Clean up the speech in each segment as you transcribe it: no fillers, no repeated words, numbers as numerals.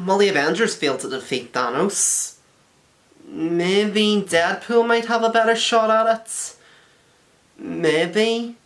Well, the Avengers failed to defeat Thanos. Maybe Deadpool might have a better shot at it? Maybe?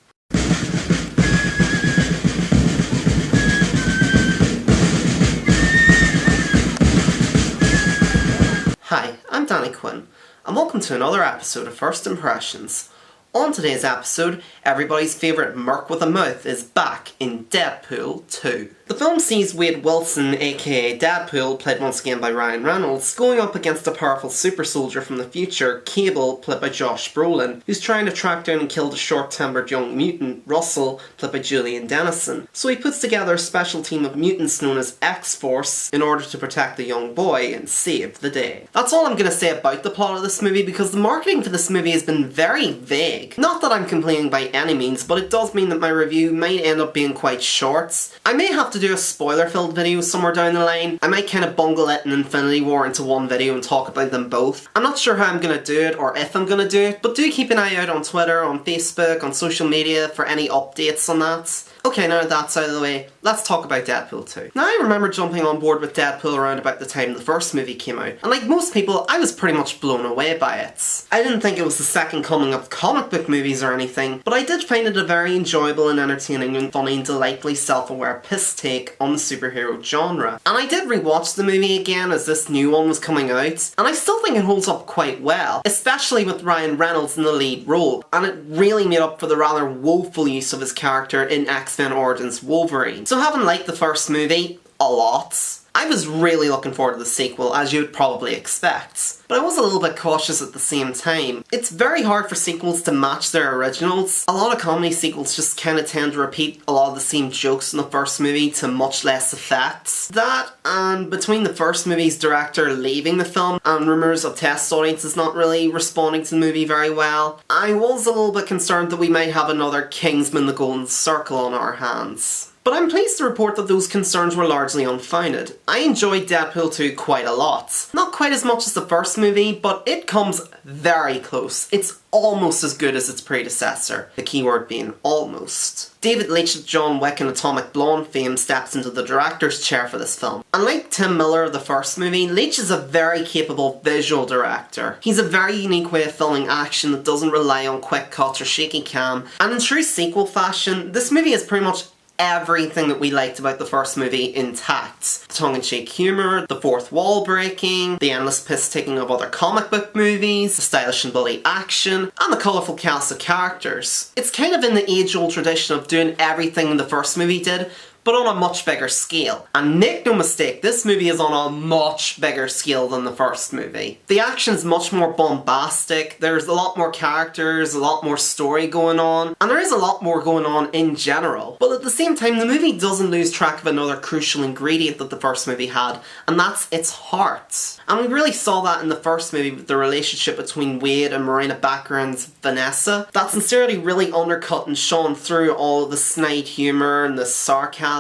Hi, I'm Danny Quinn, and welcome to another episode of First Impressions. On today's episode, everybody's favourite Merc with a mouth is back in Deadpool 2. The film sees Wade Wilson, aka Deadpool, played once again by Ryan Reynolds, going up against a powerful super soldier from the future, Cable, played by Josh Brolin, who's trying to track down and kill the short-tempered young mutant, Russell, played by Julian Dennison. So he puts together a special team of mutants known as X-Force in order to protect the young boy and save the day. That's all I'm going to say about the plot of this movie, because the marketing for this movie has been very vague. Not that I'm complaining by any means, but it does mean that my review might end up being quite short. I may have to do a spoiler-filled video somewhere down the line. I might kind of bungle it and Infinity War into one video and talk about them both. I'm not sure how I'm going to do it or if I'm going to do it, but do keep an eye out on Twitter, on Facebook, on social media for any updates on that. Okay, now that that's out of the way, let's talk about Deadpool 2. Now, I remember jumping on board with Deadpool around about the time the first movie came out, and like most people, I was pretty much blown away by it. I didn't think it was the second coming of comic book movies or anything, but I did find it a very enjoyable and entertaining and funny and delightfully self-aware piss take on the superhero genre. And I did rewatch the movie again as this new one was coming out, and I still think it holds up quite well, especially with Ryan Reynolds in the lead role, and it really made up for the rather woeful use of his character in X-Men Origins Wolverine. So having liked the first movie a lot, I was really looking forward to the sequel, as you would probably expect. But I was a little bit cautious at the same time. It's very hard for sequels to match their originals. A lot of comedy sequels just kind of tend to repeat a lot of the same jokes in the first movie to much less effect. That, and between the first movie's director leaving the film and rumours of test audiences not really responding to the movie very well, I was a little bit concerned that we might have another Kingsman: The Golden Circle on our hands. But I'm pleased to report that those concerns were largely unfounded. I enjoyed Deadpool 2 quite a lot. Not quite as much as the first movie, but it comes very close. It's almost as good as its predecessor, the keyword being almost. David Leitch of John Wick and Atomic Blonde fame steps into the director's chair for this film. Unlike Tim Miller of the first movie, Leitch is a very capable visual director. He's a very unique way of filming action that doesn't rely on quick cuts or shaky cam, and in true sequel fashion, this movie is pretty much everything that we liked about the first movie intact. The tongue-in-cheek humour, the fourth wall breaking, the endless piss-taking of other comic book movies, the stylish and bloody action, and the colourful cast of characters. It's kind of in the age-old tradition of doing everything the first movie did, but on a much bigger scale. And make no mistake, this movie is on a much bigger scale than the first movie. The action's much more bombastic, there's a lot more characters, a lot more story going on, and there is a lot more going on in general. But at the same time, the movie doesn't lose track of another crucial ingredient that the first movie had, and that's its heart. And we really saw that in the first movie with the relationship between Wade and Marina Baccarin's Vanessa. That sincerity really undercut and shone through all of the snide humour and the sarcasm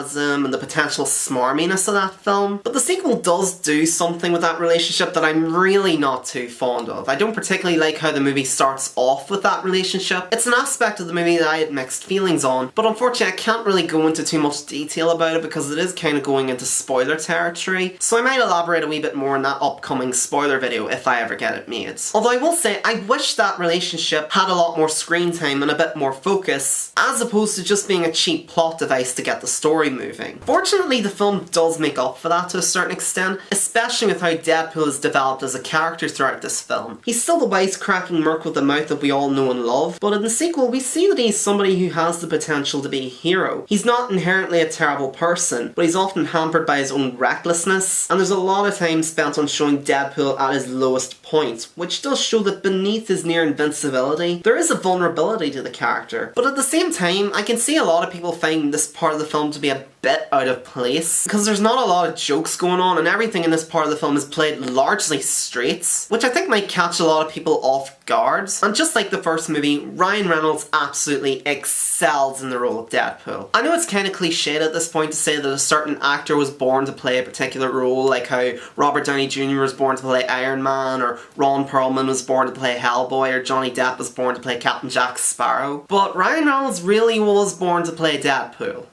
and the potential smarminess of that film. But the sequel does do something with that relationship that I'm really not too fond of. I don't particularly like how the movie starts off with that relationship. It's an aspect of the movie that I had mixed feelings on, but unfortunately I can't really go into too much detail about it because it is kind of going into spoiler territory, so I might elaborate a wee bit more in that upcoming spoiler video if I ever get it made. Although I will say, I wish that relationship had a lot more screen time and a bit more focus, as opposed to just being a cheap plot device to get the story moving. Fortunately, the film does make up for that to a certain extent, especially with how Deadpool is developed as a character throughout this film. He's still the wisecracking Merc with a mouth that we all know and love, but in the sequel we see that he's somebody who has the potential to be a hero. He's not inherently a terrible person, but he's often hampered by his own recklessness, and there's a lot of time spent on showing Deadpool at his lowest point, which does show that beneath his near invincibility, there is a vulnerability to the character. But at the same time, I can see a lot of people find this part of the film to be a bit out of place, because there's not a lot of jokes going on and everything in this part of the film is played largely straight, which I think might catch a lot of people off guard. And just like the first movie, Ryan Reynolds absolutely excels in the role of Deadpool. I know it's kind of cliched at this point to say that a certain actor was born to play a particular role, like how Robert Downey Jr. was born to play Iron Man, or Ron Perlman was born to play Hellboy, or Johnny Depp was born to play Captain Jack Sparrow. But Ryan Reynolds really was born to play Deadpool.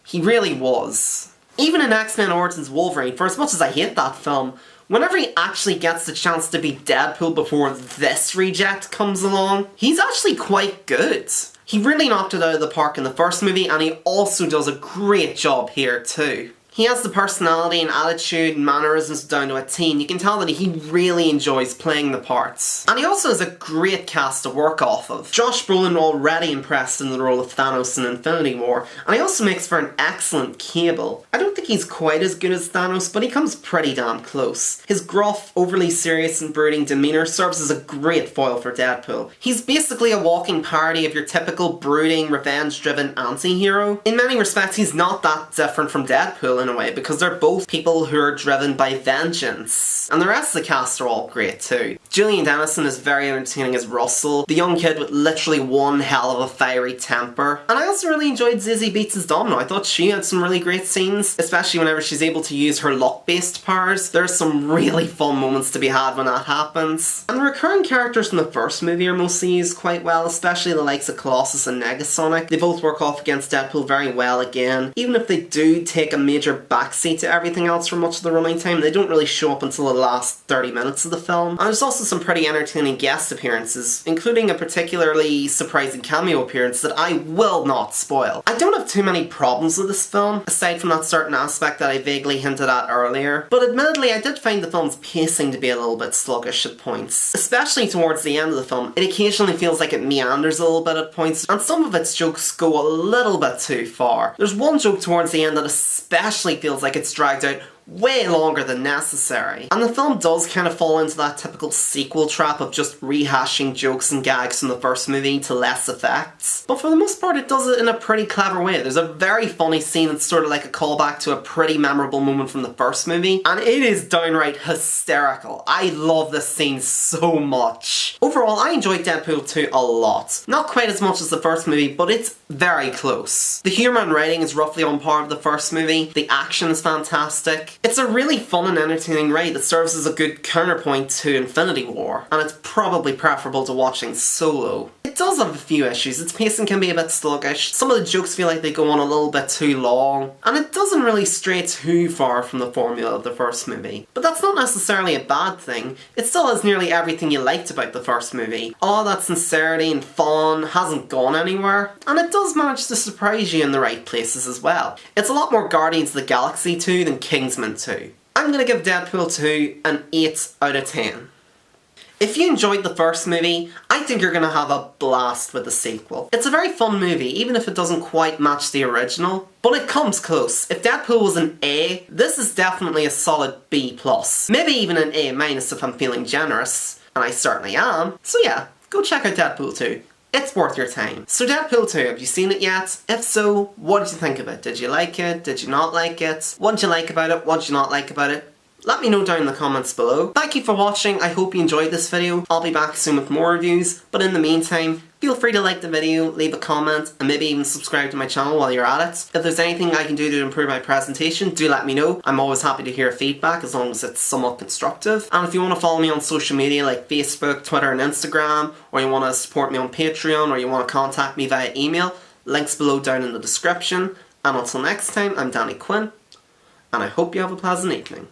He really was. Even in X-Men Origins Wolverine, for as much as I hate that film, whenever he actually gets the chance to be Deadpool before this reject comes along, he's actually quite good. He really knocked it out of the park in the first movie, and he also does a great job here too. He has the personality and attitude and mannerisms down to a T, and you can tell that he really enjoys playing the parts. And he also has a great cast to work off of. Josh Brolin already impressed in the role of Thanos in Infinity War, and he also makes for an excellent Cable. I don't think he's quite as good as Thanos, but he comes pretty damn close. His gruff, overly serious and brooding demeanour serves as a great foil for Deadpool. He's basically a walking parody of your typical brooding, revenge-driven anti-hero. In many respects, he's not that different from Deadpool in a way, because they're both people who are driven by vengeance. And the rest of the cast are all great too. Julian Dennison is very entertaining as Russell, the young kid with literally one hell of a fiery temper. And I also really enjoyed Zazie Beetz as Domino. I thought she had some really great scenes, especially whenever she's able to use her luck-based powers. There's some really fun moments to be had when that happens. And the recurring characters from the first movie are mostly used quite well, especially the likes of Colossus and Negasonic. They both work off against Deadpool very well again. Even if they do take a major backseat to everything else for much of the running time, they don't really show up until the last 30 minutes of the film. And there's also some pretty entertaining guest appearances, including a particularly surprising cameo appearance that I will not spoil. I don't have too many problems with this film, aside from that certain aspect that I vaguely hinted at earlier, but admittedly I did find the film's pacing to be a little bit sluggish at points. Especially towards the end of the film, it occasionally feels like it meanders a little bit at points, and some of its jokes go a little bit too far. There's one joke towards the end that especially feels like it's dragged out way longer than necessary. And the film does kind of fall into that typical sequel trap of just rehashing jokes and gags from the first movie to less effects. But for the most part, it does it in a pretty clever way. There's a very funny scene that's sort of like a callback to a pretty memorable moment from the first movie, and it is downright hysterical. I love this scene so much. Overall, I enjoyed Deadpool 2 a lot. Not quite as much as the first movie, but it's very close. The humour and writing is roughly on par with the first movie. The action is fantastic. It's a really fun and entertaining ride that serves as a good counterpoint to Infinity War, and it's probably preferable to watching solo. It does have a few issues. Its pacing can be a bit sluggish, some of the jokes feel like they go on a little bit too long, and it doesn't really stray too far from the formula of the first movie. But that's not necessarily a bad thing. It still has nearly everything you liked about the first movie. All that sincerity and fun hasn't gone anywhere, and it does manage to surprise you in the right places as well. It's a lot more Guardians of the Galaxy 2 than Kingsman 2. I'm gonna give Deadpool 2 an 8 out of 10. If you enjoyed the first movie, I think you're gonna have a blast with the sequel. It's a very fun movie, even if it doesn't quite match the original, but it comes close. If Deadpool was an A, this is definitely a solid B+. Maybe even an A- if I'm feeling generous, and I certainly am. So yeah, go check out Deadpool 2. It's worth your time. So Deadpool 2, have you seen it yet? If so, what did you think of it? Did you like it? Did you not like it? What did you like about it? What did you not like about it? Let me know down in the comments below. Thank you for watching, I hope you enjoyed this video. I'll be back soon with more reviews, but in the meantime, feel free to like the video, leave a comment, and maybe even subscribe to my channel while you're at it. If there's anything I can do to improve my presentation, do let me know. I'm always happy to hear feedback as long as it's somewhat constructive. And if you want to follow me on social media like Facebook, Twitter and Instagram, or you want to support me on Patreon, or you want to contact me via email, links below down in the description. And until next time, I'm Danny Quinn, and I hope you have a pleasant evening.